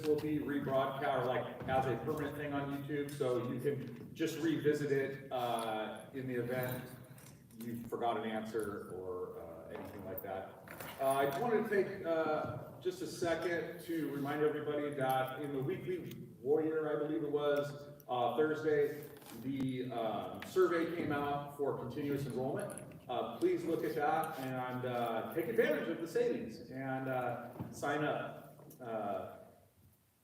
will be rebroadcast, like as a permanent thing on YouTube, so you can just revisit it in the event you forgot an answer or anything like that. I just wanted to take just a second to remind everybody that in the Weekly Warrior, I believe it was, Thursday, the survey came out for continuous enrollment. Please look at that and take advantage of the savings and sign up.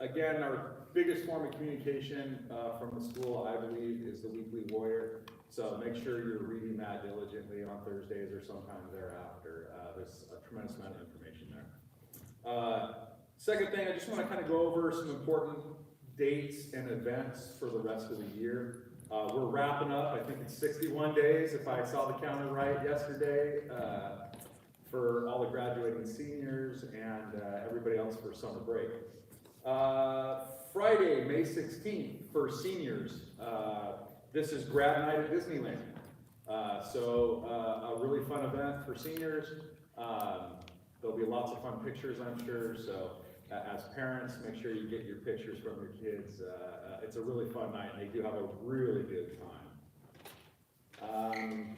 Again, our biggest form of communication from the school, I believe, is the Weekly Warrior. So make sure you're reading that diligently on Thursdays or sometime thereafter. There's a tremendous amount of information there. Second thing, I just want to kind of go over some important dates and events for the rest of the year. We're wrapping up, I think it's 61 days, if I saw the calendar right yesterday, for all the graduating seniors and everybody else for summer break. Friday, May 16th, for seniors, this is grad night at Disneyland. So a really fun event for seniors. There'll be lots of fun pictures, I'm sure, so as parents, make sure you get your pictures from your kids. It's a really fun night, and they do have a really good time.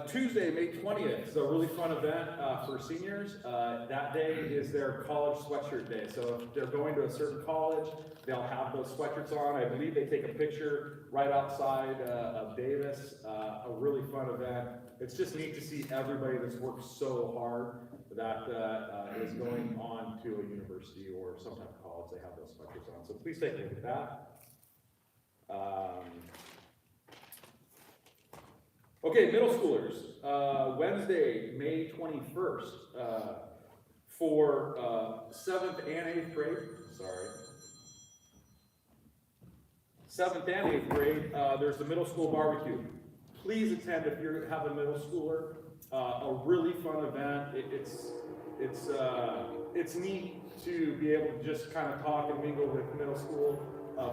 Tuesday, May 20th, is a really fun event for seniors. That day is their college sweatshirt day. So if they're going to a certain college, they'll have those sweatshirts on. I believe they take a picture right outside of Davis. A really fun event. It's just neat to see everybody that's worked so hard that is going on to a university or some type of college. They have those sweatshirts on. So please take a look at that. Okay, middle schoolers, Wednesday, May 21st, for 7th and 8th grade, 7th and 8th grade, there's the middle school barbecue. Please attend if you have a middle schooler. A really fun event. It's neat to be able to just kind of talk and mingle with middle school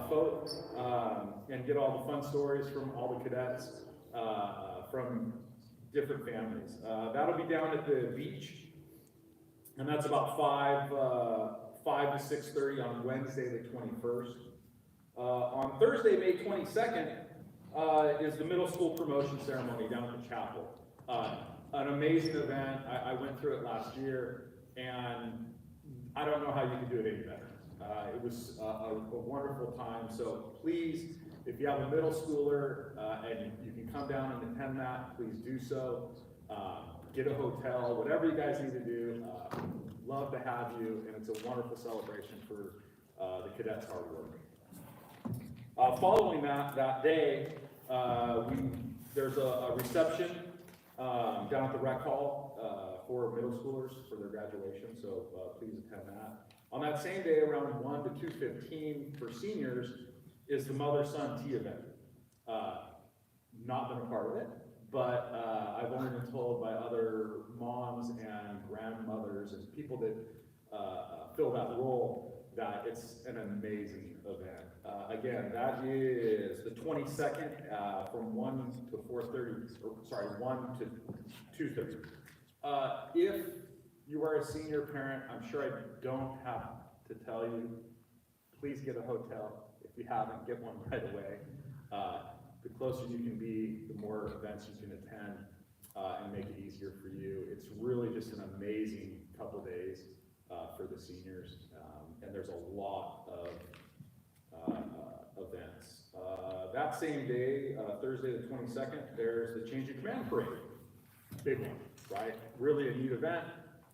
folks and get all the fun stories from all the cadets. From different families. That'll be down at the beach, and that's about 5 to 6:30 on Wednesday the 21st. On Thursday, May 22nd, is the middle school promotion ceremony down at the chapel. An amazing event. I went through it last year, and I don't know how you could do it any better. It was a wonderful time, so please, if you have a middle schooler and you can come down and attend that, please do so. Get a hotel, whatever you guys need to do. Love to have you, and it's a wonderful celebration for the cadets' hard work. Following that day, there's a reception down at the rec hall for middle schoolers for their graduation, so please attend that. On that same day, around 1 to 2:15 for seniors, is the mother-son tea event. Not been a part of it, but I've only been told by other moms and grandmothers and people that fill that role that it's an amazing event. Again, that is the 22nd from 1 to 4:30, sorry, 1 to 2:30. If you are a senior parent, I'm sure I don't have to tell you, please get a hotel. If you haven't, get one right away. The closer you can be, the more events you can attend and make it easier for you. It's really just an amazing couple days for the seniors, and there's a lot of events. That same day, Thursday the 22nd, there's the Change of Command Parade. Big one, right? Really a neat event,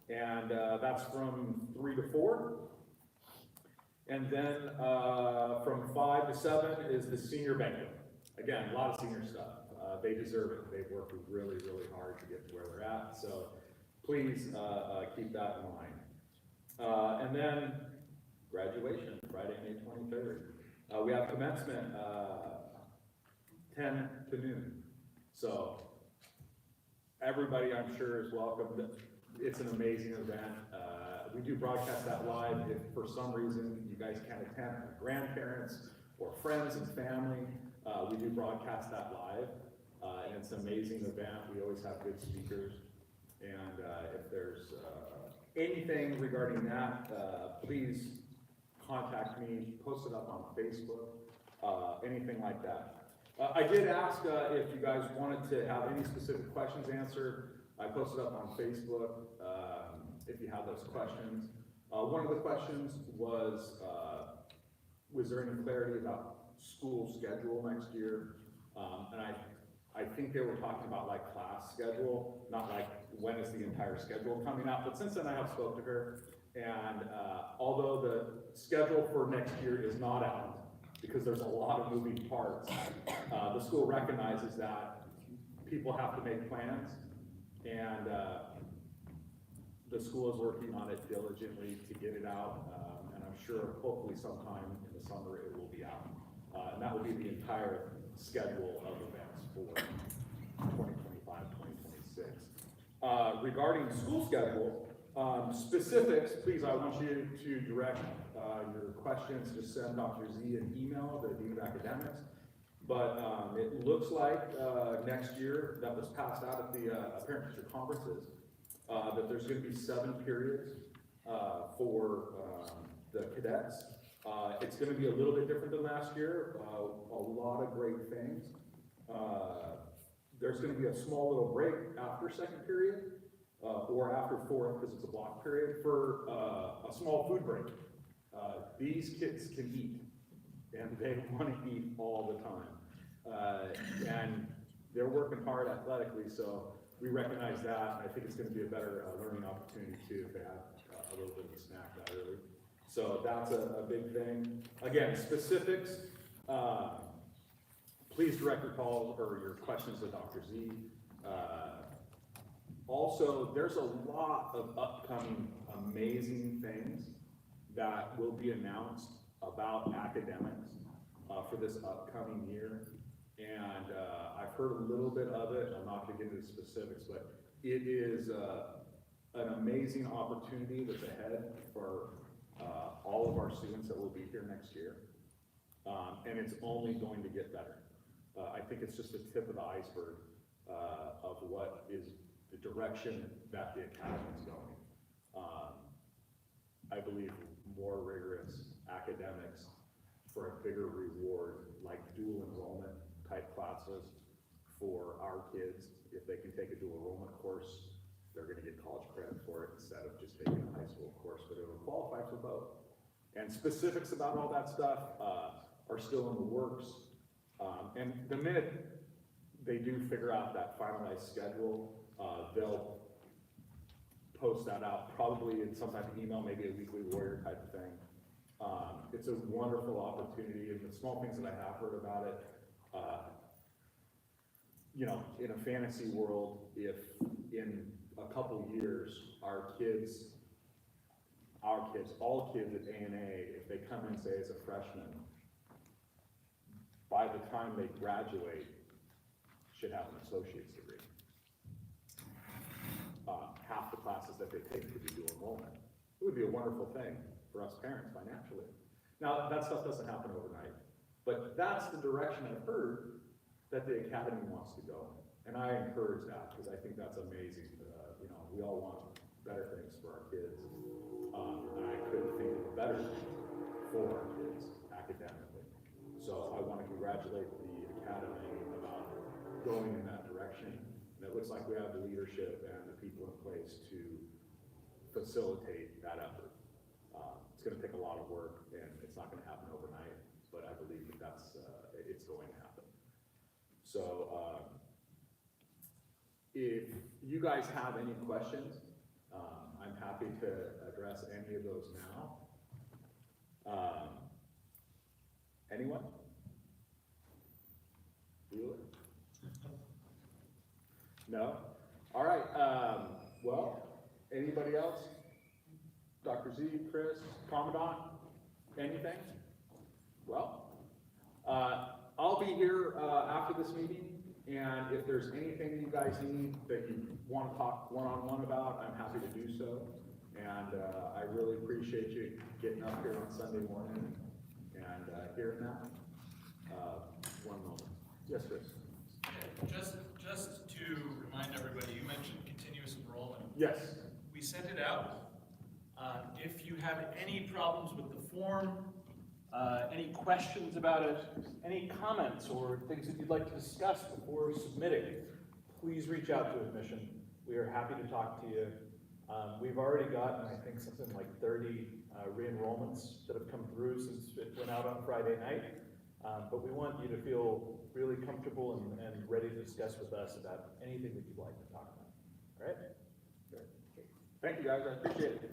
and that's from 3 to 4. And then from 5 to 7 is the senior banquet. Again, a lot of senior stuff. They deserve it. They've worked really, really hard to get to where they're at. So please keep that in mind. And then graduation, Friday, May 23rd. We have commencement 10 to noon. So everybody, I'm sure, is welcome. It's an amazing event. We do broadcast that live. If for some reason you guys can't attend, grandparents or friends and family, we do broadcast that live. And it's an amazing event. We always have good speakers. And if there's anything regarding that, please contact me, post it up on Facebook, anything like that. I did ask if you guys wanted to have any specific questions answered. I posted up on Facebook if you have those questions. One of the questions was there any clarity about school schedule next year? And I think they were talking about like class schedule, not like when is the entire schedule coming out. But since then I have spoke to her, and although the schedule for next year is not out, because there's a lot of moving parts, the school recognizes that people have to make plans, and the school is working on it diligently to get it out, and I'm sure hopefully sometime in the summer it will be out. And that will be the entire schedule of events for 2025, 2026. Regarding school schedule, specifics, please, I want you to direct your questions to send Dr. Z an email, the Dean of Academics. But it looks like next year, that was passed out at the parent-teacher conferences, that there's going to be 7 periods for the cadets. It's going to be a little bit different than last year, a lot of great things. There's going to be a small little break after 2nd period, or after 4th, because it's a block period, for a small food break. These kids can eat, and they want to eat all the time. And they're working hard athletically, so we recognize that. I think it's going to be a better learning opportunity too if they have a little bit of a snack that early. So that's a big thing. Again, specifics, please direct your calls or your questions to Dr. Z. Also, there's a lot of upcoming amazing things that will be announced about academics for this upcoming year. And I've heard a little bit of it. I'm not going to get into the specifics, but it is an amazing opportunity that's ahead for all of our students that will be here next year. And it's only going to get better. I think it's just the tip of the iceberg of what is the direction that the academy is going. I believe more rigorous academics for a bigger reward, like dual enrollment type classes for our kids. If they can take a dual enrollment course, they're going to get college credit for it instead of just taking a high school course, but it will qualify for both. And specifics about all that stuff are still in the works. And the minute they do figure out that finalized schedule, they'll post that out, probably in some type of email, maybe a weekly warrior type of thing. It's a wonderful opportunity, and the small things that I have heard about it, you know, in a fantasy world, if in a couple years, all kids at ANA, if they come in, say, as a freshman, by the time they graduate, should have an associate's degree. Half the classes that they take could be dual enrollment. It would be a wonderful thing for us parents financially. Now, that stuff doesn't happen overnight, but that's the direction I've heard that the academy wants to go. And I encourage that, because I think that's amazing. You know, we all want better things for our kids. And I couldn't think of better things for our kids academically. So I want to congratulate the academy about going in that direction. And it looks like we have the leadership and the people in place to facilitate that effort. It's going to take a lot of work, and it's not going to happen overnight, but I believe that it's going to happen. So if you guys have any questions, I'm happy to address any of those now. Anyone? Bueller? No? All right. Well, anybody else? Dr. Z, Chris, Commandant, anything? Well, I'll be here after this meeting, and if there's anything you guys need that you want to talk one-on-one about, I'm happy to do so. And I really appreciate you getting up here on Sunday morning and hearing that. One moment. Yes, Chris. Just to remind everybody, you mentioned continuous enrollment. Yes. We sent it out If you have any problems with the form, any questions about it, any comments or things that you'd like to discuss before submitting, please reach out to admission. We are happy to talk to you. We've already gotten, I think, something like 30 re-enrollments that have come through since it went out on Friday night. But we want you to feel really comfortable and ready to discuss with us about anything that you'd like to talk about. All right? Thank you, guys. I appreciate it.